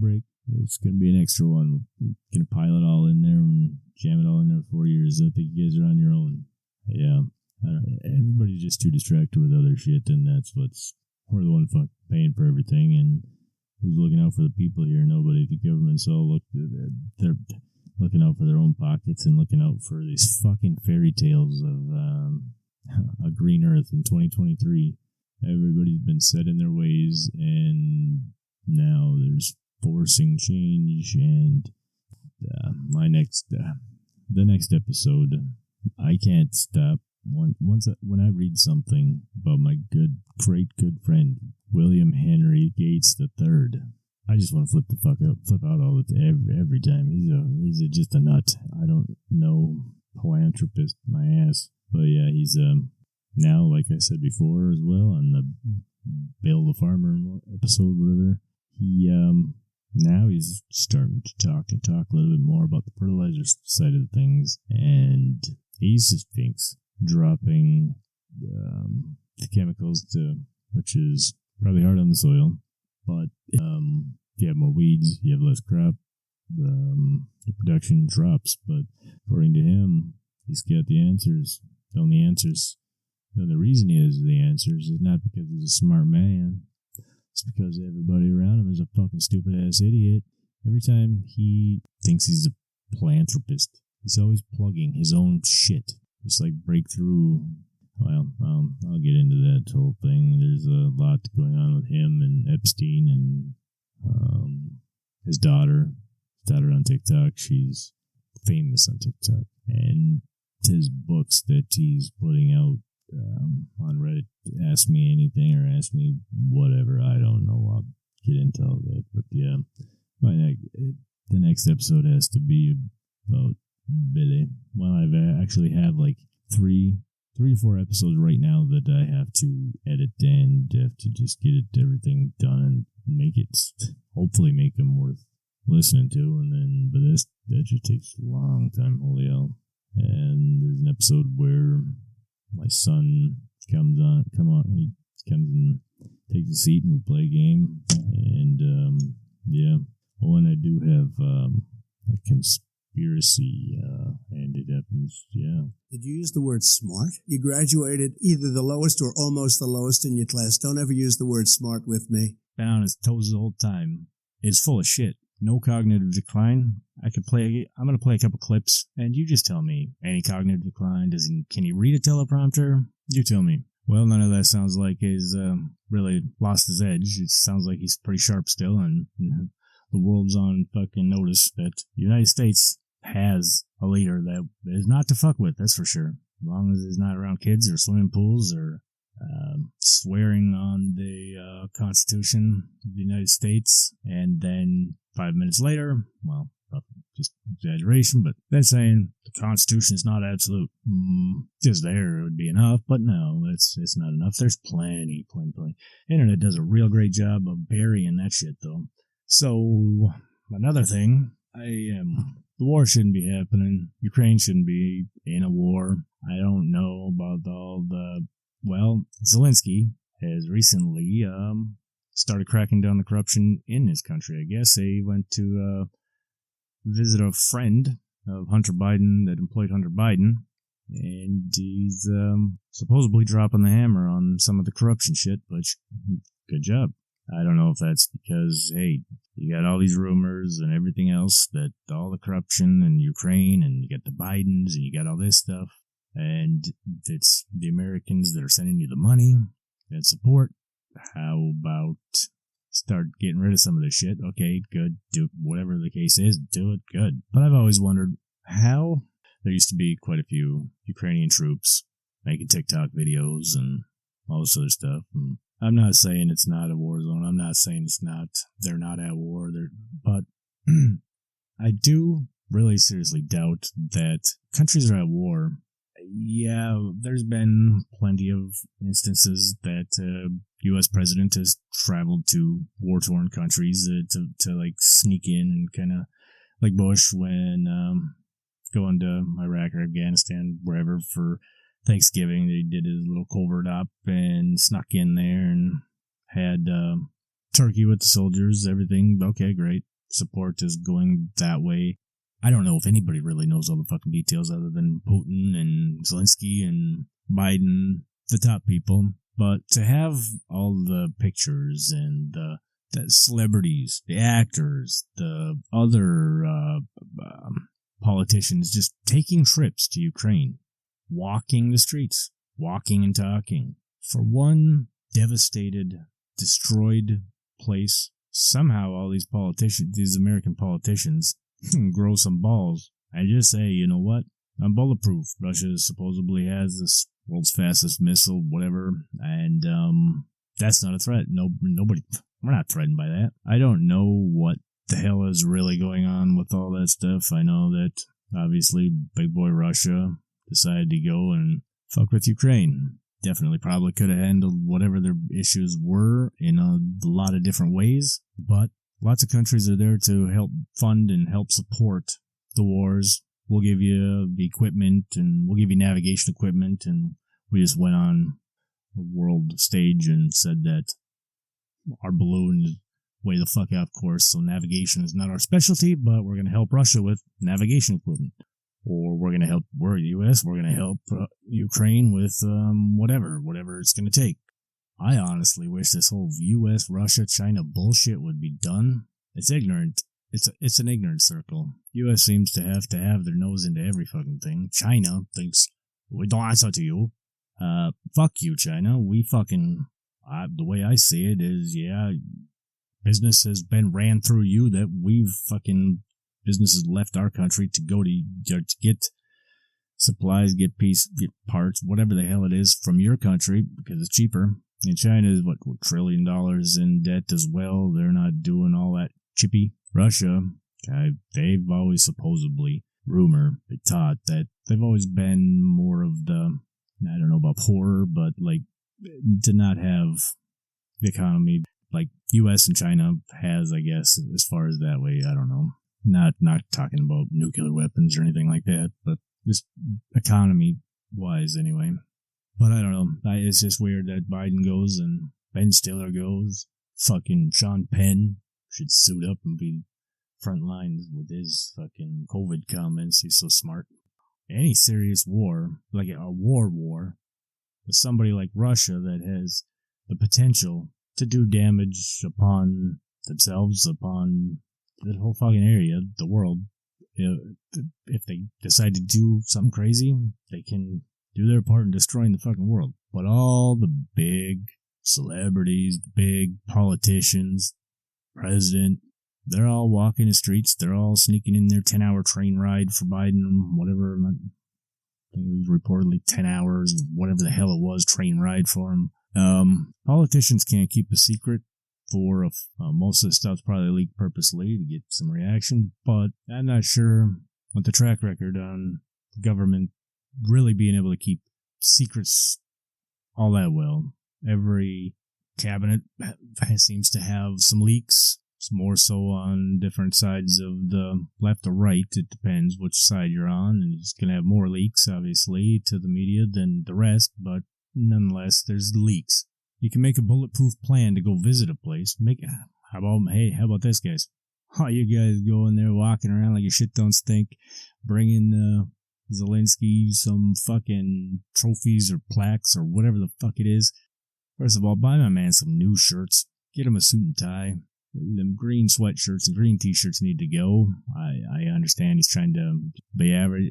break. It's going to be an extra one. We're going to pile it all in there and jam it all in there for 4 years. I think you guys are on your own. Yeah. Everybody's just too distracted with other shit, and we're the one paying for everything, and who's looking out for the people here? Nobody. The government's all they're looking out for their own pockets and looking out for these fucking fairy tales of a green earth in 2023. Everybody's been set in their ways, and now there's forcing change. And the next episode, I can't stop. When I read something about my great good friend William Henry Gates III, I just want to flip out all every time. He's just a nut. I don't know, philanthropist, my ass. But yeah, he's now, like I said before as well, on the Bill the Farmer episode, whatever. He now he's starting to talk a little bit more about the fertilizer side of things, and he thinks dropping the chemicals which is probably hard on the soil, but if you have more weeds, you have less crop, the production drops. But according to him, he's got the answers. The only answers. The reason he has the answers is not because he's a smart man. It's because everybody around him is a fucking stupid ass idiot. Every time he thinks he's a philanthropist, he's always plugging his own shit. Just like Breakthrough. Well, I'll get into that whole thing. There's a lot going on with him and Epstein and his daughter. His daughter on TikTok. She's famous on TikTok. And his books that he's putting out on Reddit. Ask me anything or ask me whatever. I don't know. I'll get into all that. But yeah, the next episode has to be about Billy. Well, I actually have like three to four episodes right now that I have to edit and have to just get everything done and hopefully make them worth listening to. And then, that just takes a long time, holy hell. And there's an episode where my son comes and takes a seat and we play a game. And yeah. Oh, and I do have a conspiracy, and it happens, yeah. Did you use the word smart? You graduated either the lowest or almost the lowest in your class. Don't ever use the word smart with me. Been on his toes the whole time. It's full of shit. No cognitive decline. I'm going to play a couple clips, and you just tell me. Any cognitive decline? Can he read a teleprompter? You tell me. Well, none of that sounds like he's really lost his edge. It sounds like he's pretty sharp still, and the world's on fucking notice that the United States has a leader that is not to fuck with, that's for sure. As long as he's not around kids or swimming pools or swearing on the Constitution of the United States, and then 5 minutes later, well, just exaggeration, but then saying the Constitution is not absolute. Just there would be enough, but no, it's not enough. There's plenty. Internet does a real great job of burying that shit, though. So, another thing, the war shouldn't be happening. Ukraine shouldn't be in a war. I don't know about Zelensky has recently started cracking down the corruption in his country. I guess he went to visit a friend of Hunter Biden that employed Hunter Biden, and he's supposedly dropping the hammer on some of the corruption shit, but good job. I don't know if that's because, hey, you got all these rumors and everything else that all the corruption in Ukraine, and you got the Bidens, and you got all this stuff, and it's the Americans that are sending you the money and support. How about start getting rid of some of this shit? Okay, good. Do whatever the case is, do it, good. But I've always wondered how there used to be quite a few Ukrainian troops making TikTok videos and all this other stuff. And I'm not saying it's not a war zone. I'm not saying they're not at war. But I do really seriously doubt that countries are at war. Yeah, there's been plenty of instances that U.S. president has traveled to war-torn countries to like sneak in and kind of like Bush when going to Iraq or Afghanistan, wherever for Thanksgiving. They did his little covert op and snuck in there and had Turkey with the soldiers, everything. Okay, great. Support is going that way. I don't know if anybody really knows all the fucking details other than Putin and Zelensky and Biden, the top people. But to have all the pictures and the celebrities, the actors, the other politicians just taking trips to Ukraine, walking the streets, walking and talking, for one devastated, destroyed place, somehow all these politicians, these American politicians, grow some balls and just say, you know what, I'm bulletproof. Russia supposedly has this world's fastest missile, whatever, and that's not a threat. Nobody, we're not threatened by that. I don't know what the hell is really going on with all that stuff. I know that obviously big boy Russia decided to go and fuck with Ukraine. Definitely probably could have handled whatever their issues were in a lot of different ways, but lots of countries are there to help fund and help support the wars. We'll give you the equipment and we'll give you navigation equipment, and we just went on a world stage and said that our balloon is way the fuck out, of course, so navigation is not our specialty, but we're going to help Russia with navigation equipment. Or we're the U.S., we're going to help Ukraine with whatever it's going to take. I honestly wish this whole U.S., Russia, China bullshit would be done. It's ignorant. It's an ignorant circle. U.S. seems to have their nose into every fucking thing. China thinks, we don't answer to you. Fuck you, China. We fucking, the way I see it is, yeah, business has been ran through you that businesses left our country to go to get supplies, get parts, whatever the hell it is from your country because it's cheaper. And China is $1 trillion in debt as well. They're not doing all that chippy. Russia, they've always supposedly taught that they've always been more of the, I don't know about poor, but like to not have the economy like U.S. and China has, I guess, as far as that way. I don't know. Not talking about nuclear weapons or anything like that, but just economy-wise anyway. But I don't know. It's just weird that Biden goes and Ben Stiller goes. Fucking Sean Penn should suit up and be front lines with his fucking COVID comments. He's so smart. Any serious war, like a war, with somebody like Russia that has the potential to do damage upon themselves, upon the whole fucking area, the world. If they decide to do something crazy, they can do their part in destroying the fucking world. But all the big celebrities, big politicians, president, they're all walking the streets. They're all sneaking in their 10-hour train ride for Biden, whatever. I think it was reportedly 10 hours, whatever the hell it was, train ride for him. Politicians can't keep a secret. For most of the stuff's probably leaked purposely to get some reaction, but I'm not sure what the track record on the government really being able to keep secrets all that well. Every cabinet seems to have some leaks. It's more so on different sides of the left or right. It depends which side you're on, and it's going to have more leaks, obviously, to the media than the rest, but nonetheless, there's leaks. You can make a bulletproof plan to go visit a place. How about this, guys? Oh, you guys go in there walking around like your shit don't stink, bringing Zelensky some fucking trophies or plaques or whatever the fuck it is. First of all, buy my man some new shirts. Get him a suit and tie. Them green sweatshirts and green t-shirts need to go. I understand he's trying to be average.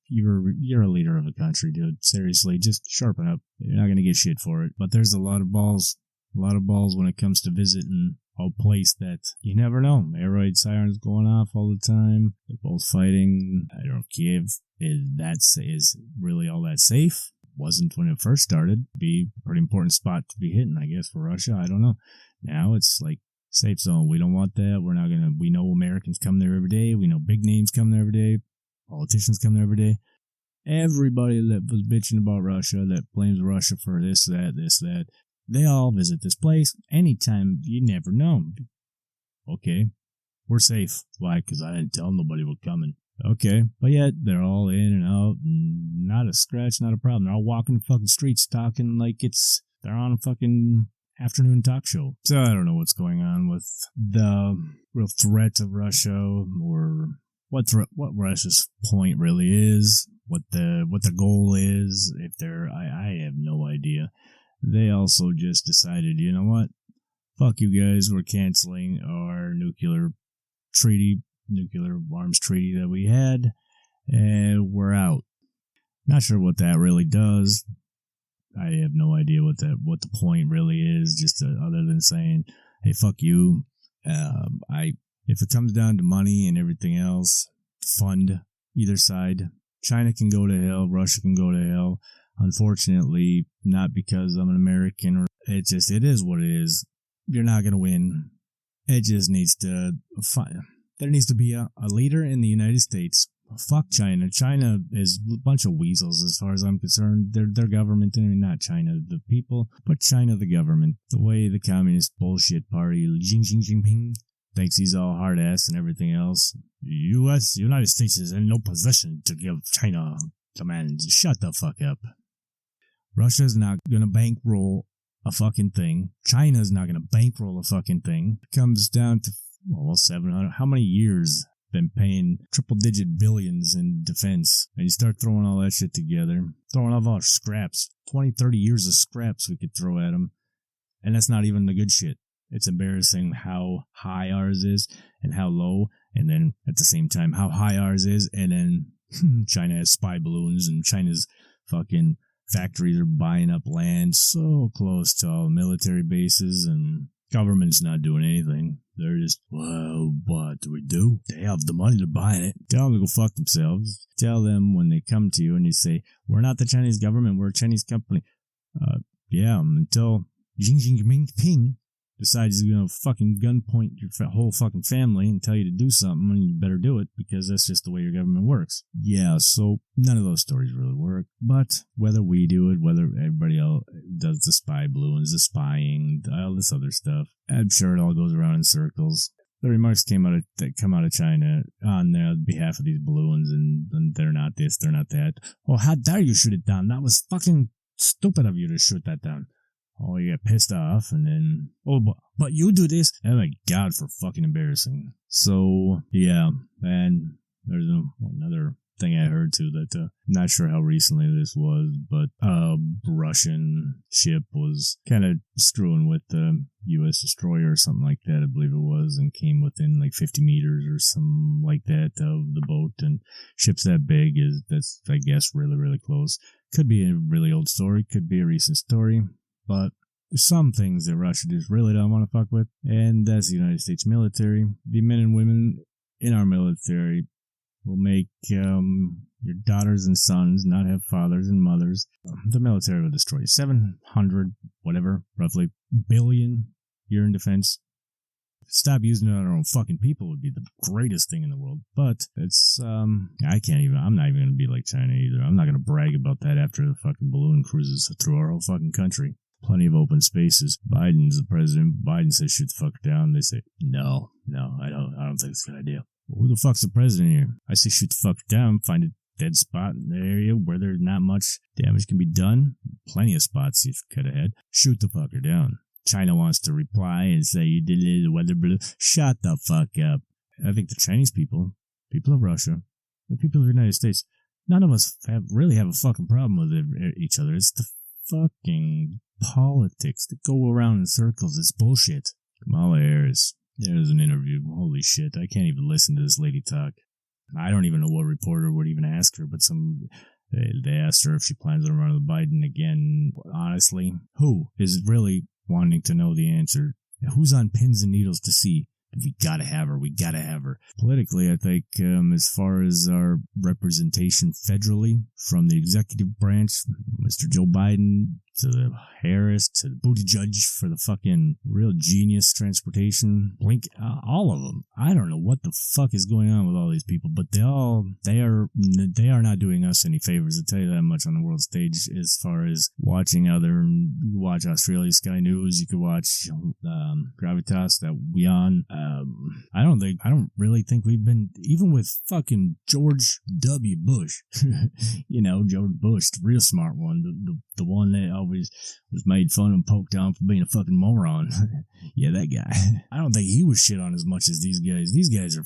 You're a leader of a country, dude. Seriously, just sharpen up. You're not going to get shit for it. But there's a lot of balls when it comes to visiting a place that you never know. Air raid sirens going off all the time. They're both fighting. I don't know if Kiev is really all that safe. Wasn't when it first started. Be a pretty important spot to be hitting, I guess, for Russia. I don't know. Now it's like safe zone. We don't want that. We know Americans come there every day. We know big names come there every day. Politicians come there every day. Everybody that was bitching about Russia, that blames Russia for this, that, they all visit this place anytime. You never know. Okay, we're safe. Why? Because I didn't tell nobody we're coming. Okay, but yet they're all in and out, and not a scratch, not a problem. They're all walking the fucking streets talking like they're on a fucking afternoon talk show. So I don't know what's going on with the real threat of Russia, or what Russia's point really is, what the goal is. If they're, I have no idea. They also just decided, you know what? Fuck you guys, we're canceling our nuclear arms treaty that we had, and we're out. Not sure what that really does. I have no idea what the point really is, just other than saying, hey, fuck you. If it comes down to money and everything else, fund either side. China can go to hell, Russia can go to hell. Unfortunately, not because I'm an American. It is what it is. You're not going to win. It just needs to there needs to be a leader in the United States. Fuck China. China is a bunch of weasels as far as I'm concerned. Their government, I mean, not China, the people, but China, the government. The way the Communist bullshit party, Xi Jinping, thinks he's all hard ass and everything else. United States is in no position to give China commands. Shut the fuck up. Russia's not gonna bankroll a fucking thing. China's not gonna bankroll a fucking thing. It comes down to almost 700. How many years been paying triple-digit billions in defense? And you start throwing all that shit together, throwing off all our scraps. 20, 30 years of scraps we could throw at them. And that's not even the good shit. It's embarrassing how high ours is and how low, and then at the same time how high ours is, and then China has spy balloons, and China's fucking factories are buying up land so close to all military bases, and government's not doing anything. They're just, well, what do we do? They have the money, they're buying it. Tell them to go fuck themselves. Tell them when they come to you and you say, we're not the Chinese government, we're a Chinese company. Yeah, until Xi Jinping decides he's going to fucking gunpoint your whole fucking family and tell you to do something, and you better do it because that's just the way your government works. Yeah, so none of those stories really work. But whether we do it, whether everybody else does the spy balloons, the spying, all this other stuff, I'm sure it all goes around in circles. The remarks that come out of China on behalf of these balloons, and they're not this, they're not that. Oh, how dare you shoot it down? That was fucking stupid of you to shoot that down. Oh, you get pissed off, and then, oh, but you do this? Oh my god, for fucking embarrassing. So, yeah, and there's another thing I heard too that, not sure how recently this was, but a Russian ship was kind of screwing with the U.S. destroyer or something like that, I believe it was, and came within like 50 meters or something like that of the boat, and ships that big that's, I guess, really, really close. Could be a really old story, could be a recent story. But there's some things that Russia just really don't want to fuck with, and that's the United States military. The men and women in our military will make your daughters and sons not have fathers and mothers. The military will destroy 700, whatever, roughly, billion a year in defense. Stop using it on our own fucking people would be the greatest thing in the world. But it's, I'm not even going to be like China either. I'm not going to brag about that after the fucking balloon cruises through our whole fucking country. Plenty of open spaces. Biden's the president. Biden says shoot the fuck down. They say, no, I don't think it's a good idea. Well, who the fuck's the president here? I say shoot the fuck down, find a dead spot in the area where there's not much damage can be done. Plenty of spots you could have had. Shoot the fucker down. China wants to reply and say you did the weather balloon. Shut the fuck up. I think the Chinese people of Russia, the people of the United States, none of us really have a fucking problem with each other. It's the fucking politics that go around in circles. It's bullshit. Kamala Harris. There's an interview. Holy shit. I can't even listen to this lady talk. I don't even know what reporter would even ask her, but they asked her if she plans on running with Biden again. Honestly, who is really wanting to know the answer? Who's on pins and needles to see? We gotta have her. Politically, I think, as far as our representation federally, from the executive branch, Mr. Joe Biden, to the Harris, to the Buttigieg for the fucking real genius transportation, Blink, all of them. I don't know what the fuck is going on with all these people, but they are not doing us any favors, I'll tell you that much, on the world stage, as far as watching you watch Australia Sky News, you could watch, Gravitas that we on. I don't really think we've been, even with fucking George W. Bush, George Bush, the real smart one, the one that always always was made fun and poked on for being a fucking moron. Yeah, that guy. I don't think he was shit on as much as these guys. These guys are